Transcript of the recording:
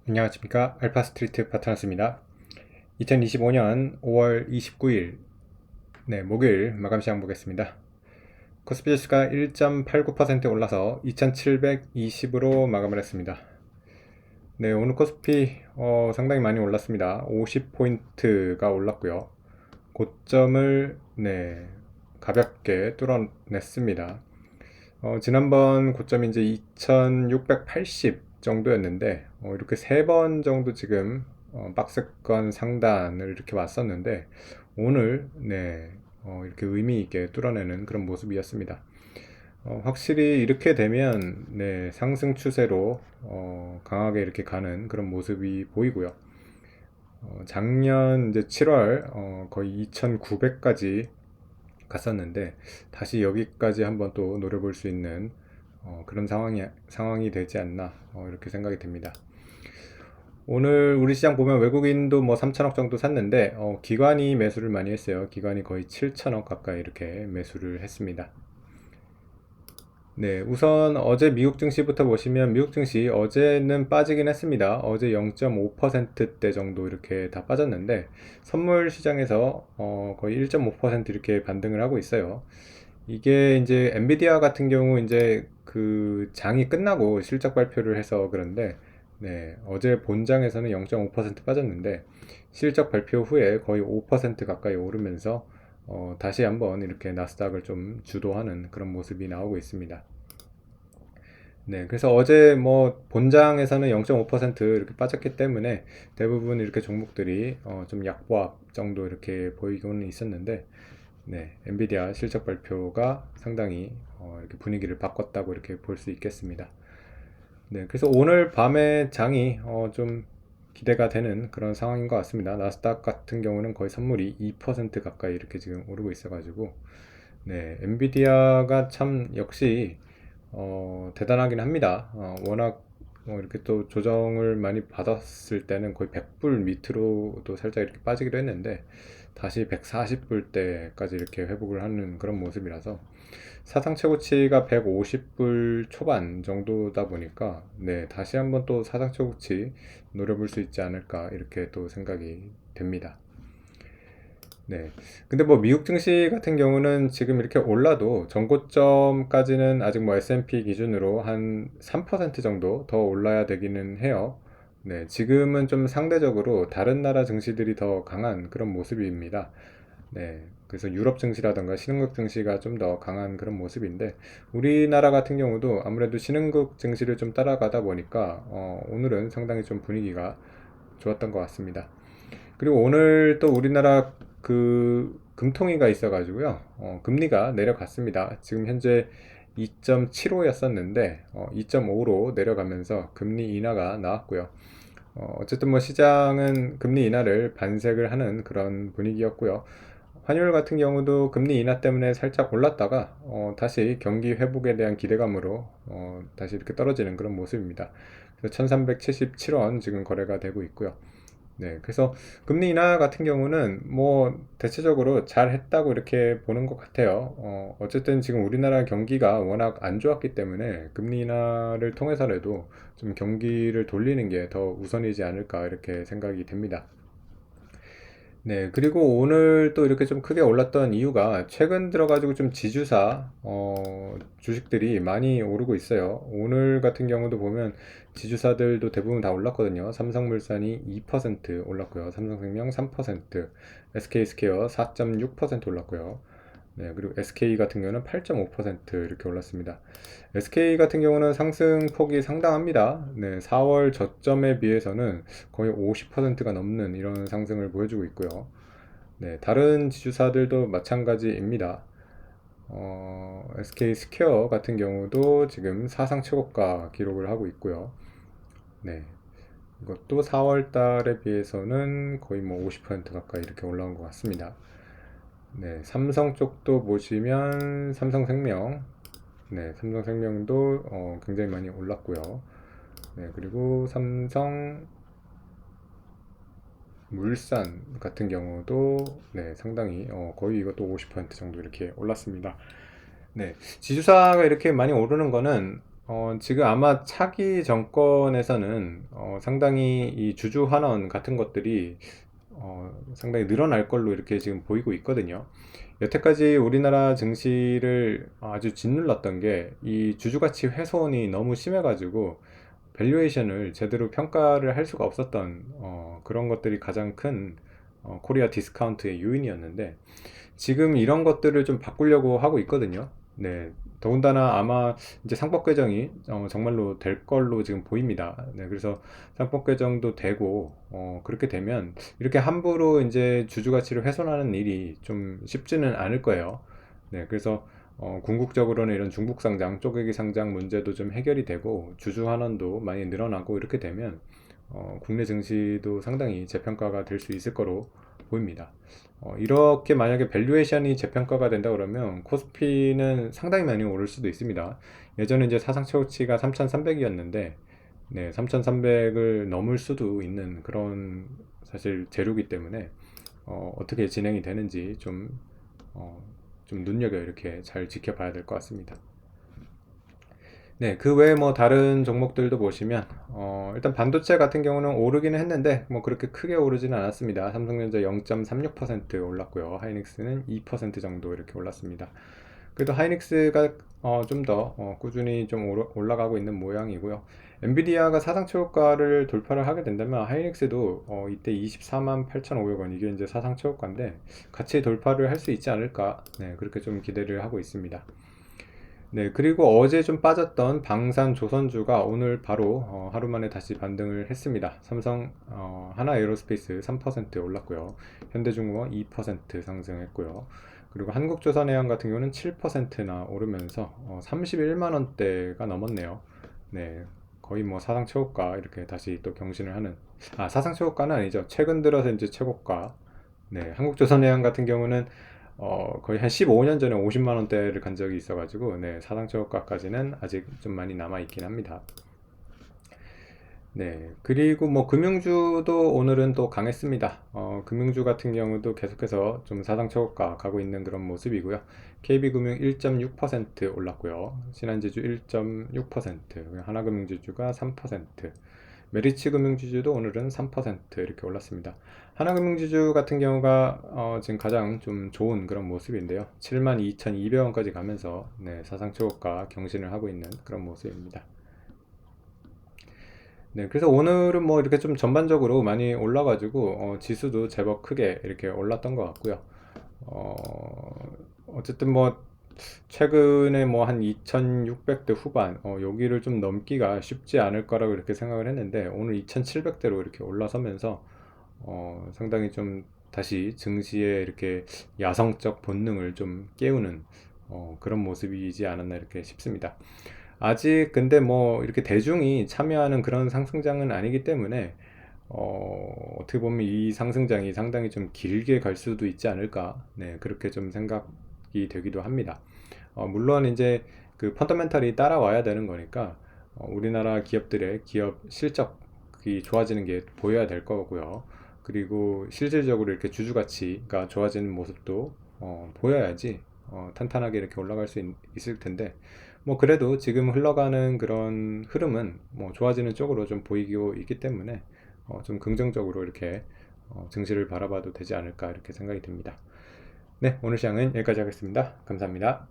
안녕하십니까. 알파스트리트 파트너스입니다. 2025년 5월 29일 목요일 마감 시장 보겠습니다. 코스피 지수가 1.89% 올라서 2720으로 마감을 했습니다. 오늘 코스피 상당히 많이 올랐습니다. 50포인트가 올랐고요. 고점을 가볍게 뚫어냈습니다. 지난번 고점이 이제 2680 정도였는데, 이렇게 세 번 정도 지금 박스권 상단을 이렇게 왔었는데, 오늘 이렇게 의미 있게 뚫어내는 그런 모습이었습니다. 확실히 이렇게 되면 상승 추세로 강하게 이렇게 가는 그런 모습이 보이고요. 작년 이제 7월 거의 2900까지 갔었는데 다시 여기까지 한번 또 노려볼 수 있는 그런 상황이 되지 않나 이렇게 생각이 됩니다. 오늘 우리 시장 보면 외국인도 뭐 3천억 정도 샀는데 기관이 매수를 많이 했어요. 기관이 거의 7천억 가까이 이렇게 매수를 했습니다. 우선 어제 미국 증시부터 보시면 미국 증시 어제는 빠지긴 했습니다. 어제 0.5%대 정도 이렇게 다 빠졌는데 선물 시장에서 거의 1.5% 이렇게 반등을 하고 있어요. 이게 이제 엔비디아 같은 경우 이제 그 장이 끝나고 실적 발표를 해서 그런데 어제 본장에서는 0.5% 빠졌는데 실적 발표 후에 거의 5% 가까이 오르면서 다시 한번 이렇게 나스닥을 좀 주도하는 그런 모습이 나오고 있습니다. 그래서 어제 뭐 본장에서는 0.5% 이렇게 빠졌기 때문에 대부분 이렇게 종목들이 좀 약보합 정도 이렇게 보이고는 있었는데, 엔비디아 실적 발표가 상당히 이렇게 분위기를 바꿨다고 이렇게 볼 수 있겠습니다. 그래서 오늘 밤에 장이 좀 기대가 되는 그런 상황인 것 같습니다. 나스닥 같은 경우는 거의 선물이 2% 가까이 이렇게 지금 오르고 있어가지고, 엔비디아가 참 역시 대단하긴 합니다. 워낙 이렇게 또 조정을 많이 받았을 때는 거의 100불 밑으로도 살짝 이렇게 빠지기도 했는데 다시 140불대까지 이렇게 회복을 하는 그런 모습이라서 사상 최고치가 150불 초반 정도다 보니까 다시 한번 또 사상 최고치 노려볼 수 있지 않을까 이렇게 또 생각이 됩니다. 근데 뭐 미국 증시 같은 경우는 지금 이렇게 올라도 전고점까지는 아직 뭐 S&P 기준으로 한 3% 정도 더 올라야 되기는 해요. 지금은 좀 상대적으로 다른 나라 증시들이 더 강한 그런 모습입니다. 그래서 유럽 증시라던가 신흥국 증시가 좀 더 강한 그런 모습인데 우리나라 같은 경우도 아무래도 신흥국 증시를 좀 따라가다 보니까 오늘은 상당히 좀 분위기가 좋았던 것 같습니다. 그리고 오늘 또 우리나라 그 금통위가 있어가지고요. 금리가 내려갔습니다. 지금 현재 2.75였었는데 2.5로 내려가면서 금리 인하가 나왔고요. 어쨌든 뭐 시장은 금리 인하를 반색을 하는 그런 분위기였고요. 환율 같은 경우도 금리 인하 때문에 살짝 올랐다가 다시 경기 회복에 대한 기대감으로 다시 이렇게 떨어지는 그런 모습입니다. 그래서 1377원 지금 거래가 되고 있고요. 그래서 금리 인하 같은 경우는 뭐 대체적으로 잘 했다고 이렇게 보는 것 같아요. 어쨌든 지금 우리나라 경기가 워낙 안 좋았기 때문에 금리 인하를 통해서라도 좀 경기를 돌리는 게 더 우선이지 않을까 이렇게 생각이 됩니다. 그리고 오늘 또 이렇게 좀 크게 올랐던 이유가 최근 들어가지고 좀 지주사, 주식들이 많이 오르고 있어요. 오늘 같은 경우도 보면 지주사들도 대부분 다 올랐거든요. 삼성물산이 2% 올랐고요. 삼성생명 3%, SK스퀘어 4.6% 올랐고요. 그리고 SK 같은 경우는 8.5% 이렇게 올랐습니다. SK 같은 경우는 상승폭이 상당합니다. 4월 저점에 비해서는 거의 50%가 넘는 이런 상승을 보여주고 있고요. 다른 지주사들도 마찬가지입니다. SK 스퀘어 같은 경우도 지금 사상 최고가 기록을 하고 있고요. 이것도 4월 달에 비해서는 거의 뭐 50% 가까이 이렇게 올라온 것 같습니다. 삼성 쪽도 보시면 삼성생명도 굉장히 많이 올랐고요. 그리고 삼성물산 같은 경우도 상당히 거의 이것도 50% 정도 이렇게 올랐습니다. 지주사가 이렇게 많이 오르는 거는 지금 아마 차기 정권에서는 상당히 이 주주 환원 같은 것들이 상당히 늘어날 걸로 이렇게 지금 보이고 있거든요. 여태까지 우리나라 증시를 아주 짓눌렀던 게 이 주주가치 훼손이 너무 심해가지고 밸류에이션을 제대로 평가를 할 수가 없었던 그런 것들이 가장 큰 코리아 디스카운트의 요인이었는데 지금 이런 것들을 좀 바꾸려고 하고 있거든요. 네, 더군다나 아마 이제 상법 개정이 정말로 될 걸로 지금 보입니다. 네, 그래서 상법 개정도 되고 그렇게 되면 이렇게 함부로 이제 주주 가치를 훼손하는 일이 좀 쉽지는 않을 거예요. 네, 그래서 궁극적으로는 이런 중국 상장, 쪼개기 상장 문제도 좀 해결이 되고 주주 환원도 많이 늘어나고 이렇게 되면 국내 증시도 상당히 재평가가 될 수 있을 거로 보입니다. 이렇게 만약에 밸류에이션이 재평가가 된다 그러면 코스피는 상당히 많이 오를 수도 있습니다. 예전에 이제 사상 최고치가 3,300이었는데 네, 3,300을 넘을 수도 있는 그런 사실 재료기 때문에 떻게 진행이 되는지 어, 좀 눈여겨 이렇게 잘 지켜봐야 될 것 같습니다. 네, 그 외에 뭐 다른 종목들도 보시면 일단 반도체 같은 경우는 오르기는 했는데 뭐 그렇게 크게 오르지는 않았습니다. 삼성전자 0.36% 올랐고요. 하이닉스는 2% 정도 이렇게 올랐습니다. 그래도 하이닉스가 좀 더 꾸준히 좀 올라가고 있는 모양이고요. 엔비디아가 사상 최고가를 돌파를 하게 된다면 하이닉스도 이때 24만 8,500원 이게 이제 사상 최고가인데 같이 돌파를 할 수 있지 않을까 네, 그렇게 좀 기대를 하고 있습니다. 네, 그리고 어제 좀 빠졌던 방산 조선주가 오늘 바로 하루 만에 다시 반등을 했습니다. 삼성, 하나에어로스페이스 3% 올랐고요. 현대중공업 2% 상승했고요. 그리고 한국조선해양 같은 경우는 7%나 오르면서 31만 원대가 넘었네요. 네, 거의 뭐 사상 최고가 이렇게 다시 또 경신을 하는 사상 최고가는 아니죠. 최근 들어서 이제 최고가. 네, 한국조선해양 같은 경우는 거의 한 15년 전에 50만 원대를 간 적이 있어가지고 네, 사상 최고가까지는 아직 좀 많이 남아 있긴 합니다. 네, 그리고 뭐 금융주도 오늘은 또 강했습니다. 금융주 같은 경우도 계속해서 좀 사상 최고가 가고 있는 그런 모습이고요. KB금융 1.6% 올랐고요. 신한지주 1.6%, 하나금융지주가 3%, 메리츠 금융지주도 오늘은 3% 이렇게 올랐습니다. 하나금융지주 같은 경우가 지금 가장 좀 좋은 그런 모습인데요. 72,200원까지 가면서 네, 사상 최고가 경신을 하고 있는 그런 모습입니다. 네, 그래서 오늘은 뭐 이렇게 좀 전반적으로 많이 올라가지고 지수도 제법 크게 이렇게 올랐던 것 같고요. 어쨌든 뭐 최근에 뭐 한 2600대 후반 여기를 좀 넘기가 쉽지 않을 거라고 이렇게 생각을 했는데 오늘 2700대로 이렇게 올라서면서 상당히 좀 다시 증시의 이렇게 야성적 본능을 좀 깨우는 그런 모습이지 않았나 이렇게 싶습니다. 아직 근데 뭐 이렇게 대중이 참여하는 그런 상승장은 아니기 때문에 어떻게 보면 이 상승장이 상당히 좀 길게 갈 수도 있지 않을까 네 그렇게 좀 생각이 되기도 합니다. 물론 이제 그 펀더멘탈이 따라와야 되는 거니까 우리나라 기업들의 기업 실적이 좋아지는 게 보여야 될 거고요. 그리고 실질적으로 이렇게 주주 가치가 좋아지는 모습도 보여야지 탄탄하게 이렇게 올라갈 수 있을 텐데 뭐 그래도 지금 흘러가는 그런 흐름은 뭐 좋아지는 쪽으로 좀 보이고 있기 때문에 좀 긍정적으로 이렇게 증시를 바라봐도 되지 않을까 이렇게 생각이 듭니다. 네, 오늘 시장은 여기까지 하겠습니다. 감사합니다.